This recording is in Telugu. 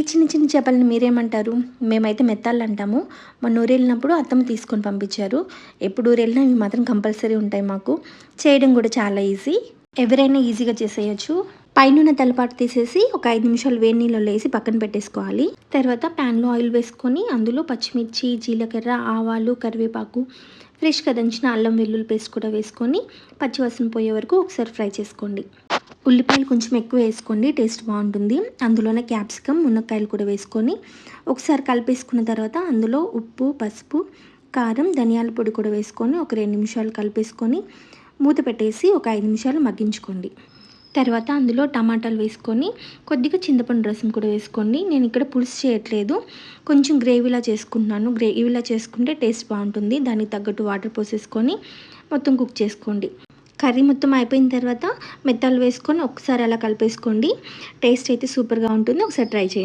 ఈ చిన్న చిన్న చేపలని మీరేమంటారు? మేమైతే మెత్తాళ్ళు అంటాము. మొన్న ఊరెళ్ళినప్పుడు అత్తమ్మ తీసుకొని పంపించారు. ఎప్పుడు ఊరెళ్ళినా ఇవి మాత్రం కంపల్సరీ ఉంటాయి మాకు. చేయడం కూడా చాలా ఈజీ. ఎవరైనా ఈజీగా చేసేయొచ్చు. పైనున్న తలపాటు తీసేసి ఒక 5 నిమిషాలు వేడి నీళ్ళలో వేసి పక్కన పెట్టేసుకోవాలి. తర్వాత ప్యాన్లో ఆయిల్ వేసుకొని అందులో పచ్చిమిర్చి, జీలకర్ర, ఆవాలు, కరివేపాకు, ఫ్రెష్‌గా దంచిన అల్లం వెల్లుల్లి పేస్ట్ కూడా వేసుకొని పచ్చివాసన పోయే వరకు ఒకసారి ఫ్రై చేసుకోండి. ఉల్లిపాయలు కొంచెం ఎక్కువ వేసుకోండి, టేస్ట్ బాగుంటుంది. అందులోనే క్యాప్సికమ్, మునక్కాయలు కూడా వేసుకొని ఒకసారి కలిపేసుకున్న తర్వాత అందులో ఉప్పు, పసుపు, కారం, ధనియాల పొడి కూడా వేసుకొని ఒక 2 నిమిషాలు కలిపేసుకొని మూత పెట్టేసి ఒక 5 నిమిషాలు మగ్గించుకోండి. తర్వాత అందులో టమాటాలు వేసుకొని కొద్దిగా చింతపండు రసం కూడా వేసుకోండి. నేను ఇక్కడ పులుసు చేయట్లేదు, కొంచెం గ్రేవీలా చేసుకుంటున్నాను. గ్రేవీలా చేసుకుంటే టేస్ట్ బాగుంటుంది. దానికి తగ్గట్టు వాటర్ పోసేసుకొని మొత్తం కుక్ చేసుకోండి. కర్రీ మొత్తం అయిపోయిన తర్వాత మెత్తాలు వేసుకొని ఒకసారి అలా కలిపేసుకోండి. టేస్ట్ అయితే సూపర్గా ఉంటుంది. ఒకసారి ట్రై చేయండి.